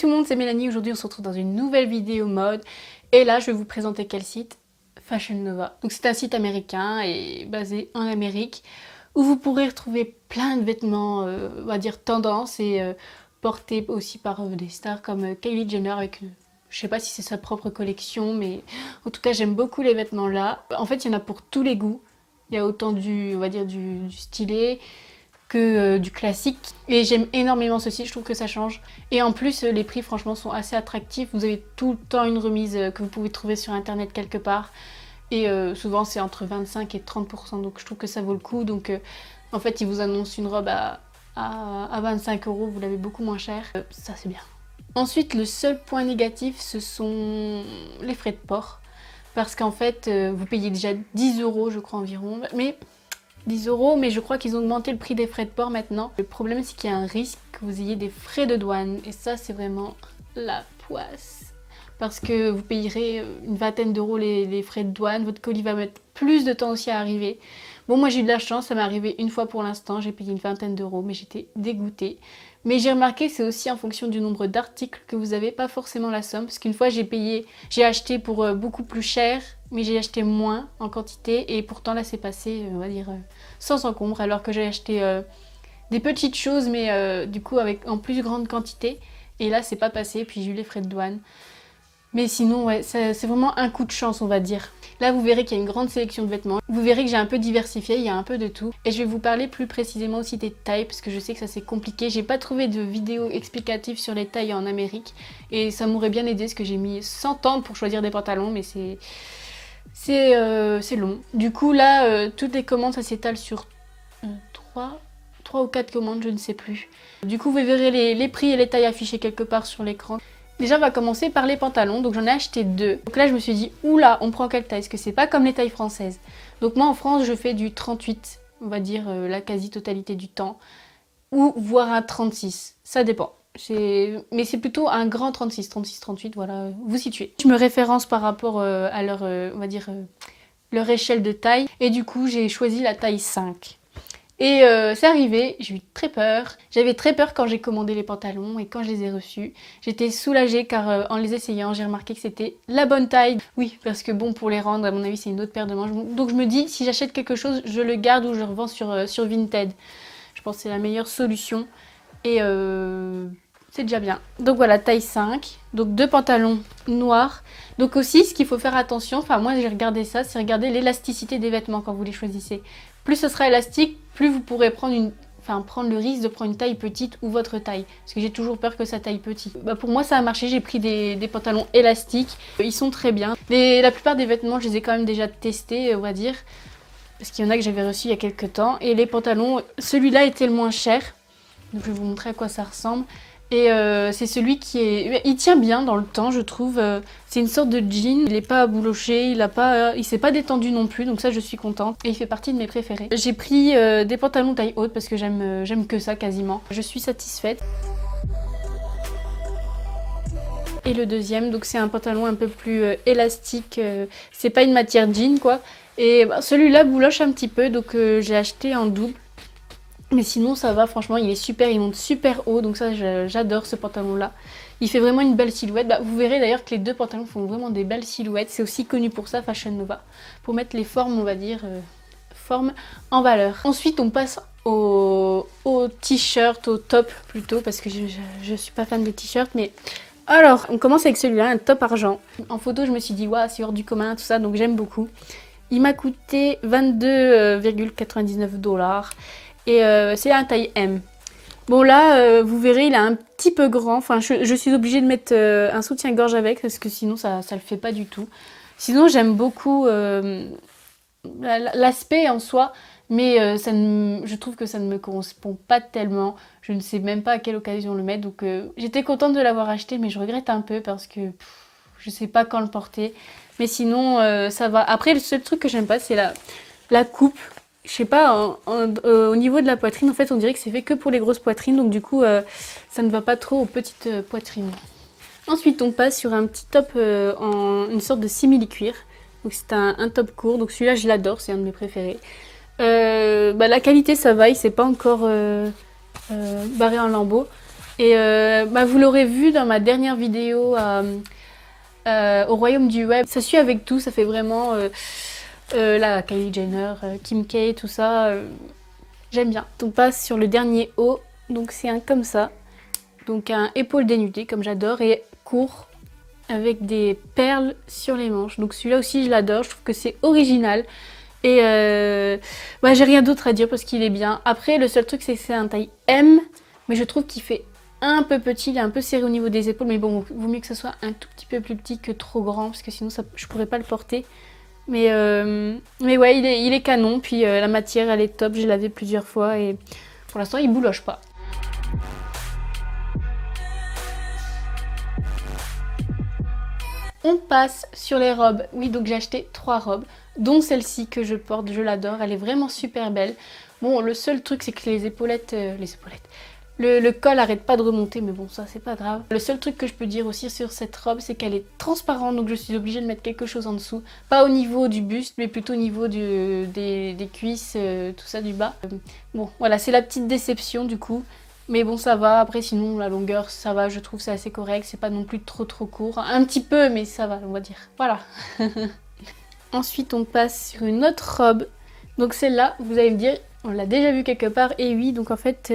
tout le monde, c'est Mélanie. Aujourd'hui, on se retrouve dans une nouvelle vidéo mode. Et là, je vais vous présenter quel site? Fashion Nova. Donc c'est un site américain et basé en Amérique où vous pourrez retrouver plein de vêtements, on va dire tendance et portés aussi par des stars comme Kylie Jenner avec... je sais pas si c'est sa propre collection, mais en tout cas, j'aime beaucoup les vêtements là. En fait, il y en a pour tous les goûts. Il y a autant du, on va dire, du stylé que du classique. Et j'aime énormément ceci, je trouve que ça change. Et en plus, les prix, franchement, sont assez attractifs. Vous avez tout le temps une remise que vous pouvez trouver sur Internet quelque part. Et souvent, c'est entre 25 et 30%. Donc, je trouve que ça vaut le coup. Donc, en fait, ils vous annoncent une robe à 25 €. Vous l'avez beaucoup moins cher. Ça, c'est bien. Ensuite, le seul point négatif, ce sont les frais de port. Parce qu'en fait, vous payez déjà 10 €, je crois, environ. Mais 10 €, mais je crois qu'ils ont augmenté le prix des frais de port maintenant. Le problème, c'est qu'il y a un risque que vous ayez des frais de douane. Et ça, c'est vraiment la poisse. Parce que vous payerez une vingtaine d'euros les frais de douane. Votre colis va mettre plus de temps aussi à arriver. Bon, moi, j'ai eu de la chance. Ça m'est arrivé une fois pour l'instant. J'ai payé une vingtaine d'euros, mais j'étais dégoûtée. Mais j'ai remarqué, c'est aussi en fonction du nombre d'articles que vous avez, pas forcément la somme. Parce qu'une fois, j'ai acheté pour beaucoup plus cher, mais j'ai acheté moins en quantité. Et pourtant, là, c'est passé, on va dire, sans encombre. Alors que j'ai acheté des petites choses, mais du coup, en plus grande quantité. Et là, c'est pas passé. Puis j'ai eu les frais de douane. Mais sinon, ouais, c'est vraiment un coup de chance, on va dire. Là, vous verrez qu'il y a une grande sélection de vêtements. Vous verrez que j'ai un peu diversifié, il y a un peu de tout. Et je vais vous parler plus précisément aussi des tailles, parce que je sais que ça c'est compliqué. J'ai pas trouvé de vidéo explicative sur les tailles en Amérique. Et ça m'aurait bien aidé, parce que j'ai mis 100 ans pour choisir des pantalons, mais c'est long. Du coup, là, toutes les commandes, ça s'étale sur 3 ou 4 commandes, je ne sais plus. Du coup, vous verrez les prix et les tailles affichées quelque part sur l'écran. Déjà, on va commencer par les pantalons. Donc, j'en ai acheté 2. Donc là, je me suis dit, oula, on prend quelle taille? Parce que c'est pas comme les tailles françaises. Donc, moi, en France, je fais du 38, on va dire la quasi-totalité du temps. Ou voire un 36. Ça dépend. Mais c'est plutôt un grand 36, 36, 38, voilà, vous situez. Je me référence par rapport à leur, on va dire, leur échelle de taille. Et du coup, j'ai choisi la taille 5. Et c'est arrivé, j'ai eu très peur. J'avais très peur quand j'ai commandé les pantalons et quand je les ai reçus. J'étais soulagée car en les essayant, j'ai remarqué que c'était la bonne taille. Oui, parce que bon, pour les rendre, à mon avis, c'est une autre paire de manches. Donc je me dis, si j'achète quelque chose, je le garde ou je le revends sur Vinted. Je pense que c'est la meilleure solution. Et c'est déjà bien. Donc voilà, taille 5. Donc 2 pantalons noirs. Donc aussi, ce qu'il faut faire attention, enfin moi j'ai regardé ça, c'est regarder l'élasticité des vêtements quand vous les choisissez. Plus ce sera élastique, plus vous pourrez prendre le risque de prendre une taille petite ou votre taille. Parce que j'ai toujours peur que ça taille petit. Bah pour moi ça a marché, j'ai pris des pantalons élastiques. Ils sont très bien. La plupart des vêtements, je les ai quand même déjà testés, on va dire. Parce qu'il y en a que j'avais reçus il y a quelques temps. Et les pantalons, celui-là était le moins cher. Donc je vais vous montrer à quoi ça ressemble. Et c'est celui il tient bien dans le temps, je trouve. C'est une sorte de jean, il n'est pas bouloché, il s'est pas détendu non plus, donc ça je suis contente. Et il fait partie de mes préférés. J'ai pris des pantalons taille haute parce que j'aime que ça quasiment. Je suis satisfaite. Et le deuxième, donc c'est un pantalon un peu plus élastique, c'est pas une matière jean quoi. Et celui-là bouloche un petit peu, donc j'ai acheté en double. Mais sinon ça va, franchement il est super, il monte super haut, donc ça j'adore ce pantalon là. Il fait vraiment une belle silhouette. Vous verrez d'ailleurs que les 2 pantalons font vraiment des belles silhouettes. C'est aussi connu pour ça, Fashion Nova. Pour mettre les formes, on va dire, formes en valeur. Ensuite on passe au t-shirt, au top plutôt, parce que je suis pas fan des t-shirts, mais... Alors, on commence avec celui-là, un top argent. En photo je me suis dit, waouh, c'est hors du commun, tout ça, donc j'aime beaucoup. Il m'a coûté 22,99 $. Et c'est un taille M. Bon là, vous verrez, il est un petit peu grand. Enfin, je suis obligée de mettre un soutien-gorge avec parce que sinon ça le fait pas du tout. Sinon, j'aime beaucoup l'aspect en soi, mais je trouve que ça ne me correspond pas tellement. Je ne sais même pas à quelle occasion le mettre. Donc j'étais contente de l'avoir acheté, mais je regrette un peu parce que je sais pas quand le porter. Mais sinon, ça va. Après, le seul truc que j'aime pas, c'est la coupe. Je sais pas, au niveau de la poitrine, en fait, on dirait que c'est fait que pour les grosses poitrines. Donc du coup, ça ne va pas trop aux petites poitrines. Ensuite, on passe sur un petit top en une sorte de simili-cuir. Donc c'est un top court. Donc celui-là, je l'adore, c'est un de mes préférés. La qualité, ça va, il s'est pas encore barré en lambeaux. Et vous l'aurez vu dans ma dernière vidéo au royaume du web. Ça suit avec tout, ça fait vraiment la Kylie Jenner, Kim K, tout ça. J'aime bien. On passe sur le dernier haut. Donc c'est un comme ça. Donc un épaule dénudée comme j'adore et court avec des perles sur les manches. Donc celui-là aussi je l'adore, je trouve que c'est original. Et j'ai rien d'autre à dire parce qu'il est bien. Après le seul truc c'est que c'est un taille M, mais je trouve qu'il fait un peu petit, il est un peu serré au niveau des épaules. Mais bon, vaut mieux que ce soit un tout petit peu plus petit que trop grand parce que sinon je pourrais pas le porter. Mais ouais, il est canon. Puis la matière elle est top, j'ai lavé plusieurs fois et pour l'instant il bouloche pas. On passe sur les robes. Oui, donc j'ai acheté 3 robes, dont celle-ci que je porte, je l'adore, elle est vraiment super belle. Bon, le seul truc c'est que les épaulettes, le col arrête pas de remonter, mais bon ça c'est pas grave. Le seul truc que je peux dire aussi sur cette robe, c'est qu'elle est transparente, donc je suis obligée de mettre quelque chose en dessous. Pas au niveau du buste, mais plutôt au niveau des cuisses, tout ça du bas. Bon, voilà, c'est la petite déception du coup. Mais bon, ça va. Après, sinon, la longueur, ça va. Je trouve c'est assez correct. C'est pas non plus trop court. Un petit peu, mais ça va, on va dire. Voilà. Ensuite, on passe sur une autre robe. Donc celle-là, vous allez me dire, on l'a déjà vue quelque part. Et oui, donc en fait,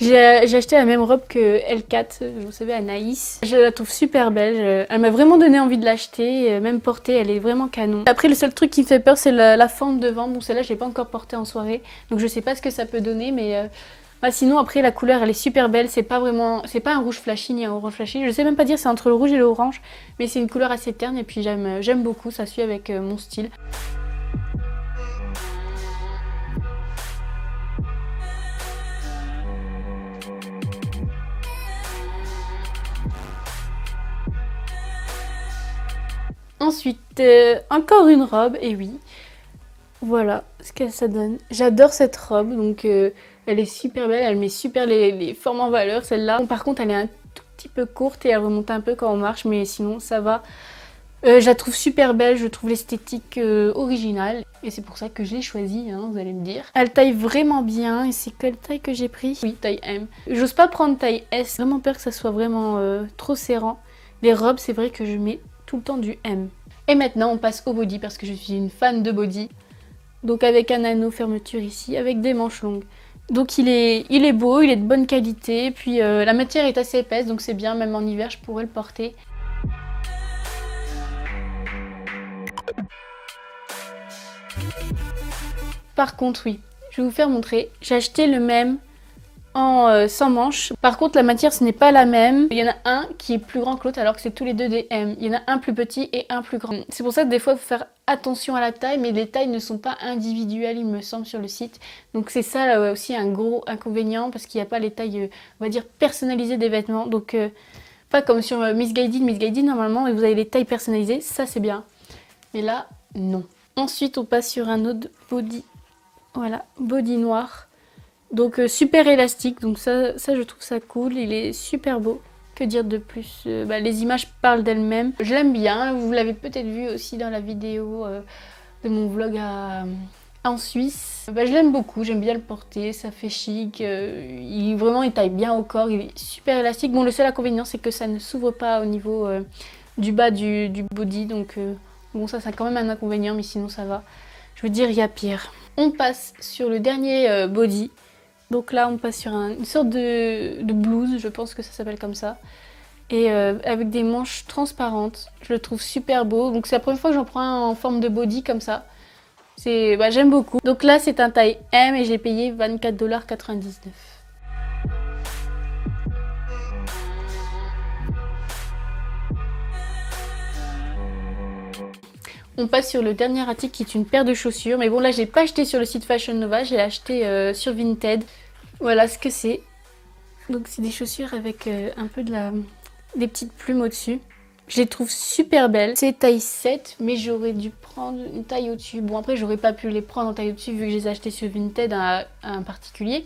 j'ai acheté la même robe que L4. Vous savez, Anaïs. Je la trouve super belle. Elle m'a vraiment donné envie de l'acheter. Même portée, elle est vraiment canon. Après, le seul truc qui me fait peur, c'est la fente devant. Bon, celle-là, je l'ai pas encore portée en soirée. Donc je sais pas ce que ça peut donner, mais... sinon après la couleur elle est super belle, c'est pas un rouge flashy ni un orange flashy, je sais même pas dire c'est entre le rouge et l'orange, mais c'est une couleur assez terne et puis j'aime beaucoup, ça suit avec mon style. Ensuite, encore une robe, et oui, voilà ce que ça donne. J'adore cette robe, donc elle est super belle, elle met super les formes en valeur, celle-là. Par contre, elle est un tout petit peu courte et elle remonte un peu quand on marche, mais sinon ça va. Je la trouve super belle, je trouve l'esthétique originale. Et c'est pour ça que je l'ai choisie, hein, vous allez me dire. Elle taille vraiment bien, et c'est quelle taille que j'ai pris? Oui, taille M. J'ose pas prendre taille S, j'ai vraiment peur que ça soit vraiment trop serrant. Les robes, c'est vrai que je mets tout le temps du M. Et maintenant, on passe au body, parce que je suis une fan de body. Donc avec un anneau fermeture ici, avec des manches longues. Donc il est beau, il est de bonne qualité, puis la matière est assez épaisse, donc c'est bien, même en hiver je pourrais le porter. Par contre oui, je vais vous faire montrer, j'ai acheté le même en sans manches. Par contre la matière ce n'est pas la même. Il y en a un qui est plus grand que l'autre alors que c'est tous les deux des M. Il y en a un plus petit et un plus grand. C'est pour ça que des fois il faut faire attention à la taille, mais les tailles ne sont pas individuelles il me semble sur le site. Donc c'est ça là, aussi un gros inconvénient parce qu'il n'y a pas les tailles on va dire personnalisées des vêtements. Donc pas comme sur Missguided. Missguided normalement vous avez les tailles personnalisées, ça c'est bien. Mais là non. Ensuite on passe sur un autre body. Voilà, body noir. Donc super élastique, donc ça je trouve ça cool, il est super beau. Que dire de plus? Les images parlent d'elles-mêmes. Je l'aime bien, vous l'avez peut-être vu aussi dans la vidéo de mon vlog en Suisse. Je l'aime beaucoup, j'aime bien le porter, ça fait chic. Vraiment il taille bien au corps, il est super élastique. Bon, le seul inconvénient c'est que ça ne s'ouvre pas au niveau du bas du body, donc bon ça c'est quand même un inconvénient, mais sinon ça va. Je veux dire, il y a pire. On passe sur le dernier body. Donc là, on passe sur une sorte de blouse, je pense que ça s'appelle comme ça. Et avec des manches transparentes. Je le trouve super beau. Donc c'est la première fois que j'en prends un en forme de body comme ça. J'aime beaucoup. Donc là, c'est un taille M et j'ai payé 24,99 $. On passe sur le dernier article qui est une paire de chaussures. Mais bon, là, je l'ai pas acheté sur le site Fashion Nova, j'ai acheté sur Vinted. Voilà ce que c'est. Donc, c'est des chaussures avec un peu des petites plumes au-dessus. Je les trouve super belles. C'est taille 7, mais j'aurais dû prendre une taille au-dessus. Bon, après, j'aurais pas pu les prendre en taille au-dessus vu que je les ai achetées sur Vinted à un particulier.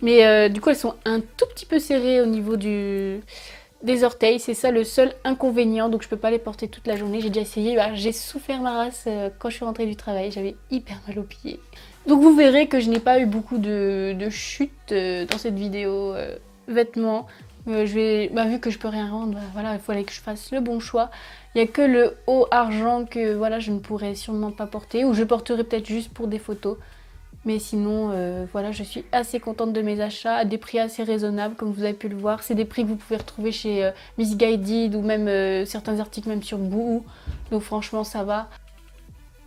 Mais du coup, elles sont un tout petit peu serrées au niveau des orteils, c'est ça le seul inconvénient, donc je peux pas les porter toute la journée. J'ai déjà essayé, j'ai souffert ma race quand je suis rentrée du travail, j'avais hyper mal aux pieds. Donc vous verrez que je n'ai pas eu beaucoup de chutes dans cette vidéo. vêtements. Vu que je peux rien rendre, voilà, il fallait que je fasse le bon choix. Il n'y a que le haut argent que voilà, je ne pourrais sûrement pas porter, ou je porterai peut-être juste pour des photos. Mais sinon, voilà, je suis assez contente de mes achats à des prix assez raisonnables, comme vous avez pu le voir. C'est des prix que vous pouvez retrouver chez Missguided ou même certains articles même sur Boohoo. Donc franchement, ça va.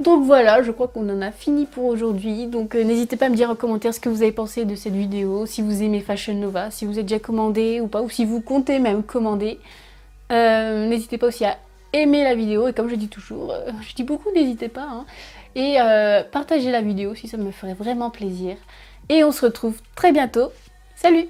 Donc voilà, je crois qu'on en a fini pour aujourd'hui. Donc n'hésitez pas à me dire en commentaire ce que vous avez pensé de cette vidéo, si vous aimez Fashion Nova, si vous êtes déjà commandé ou pas, ou si vous comptez même commander. N'hésitez pas aussi à aimer la vidéo, et comme je dis toujours, je dis beaucoup n'hésitez pas, hein. Et partagez la vidéo si ça me ferait vraiment plaisir. Et on se retrouve très bientôt. Salut!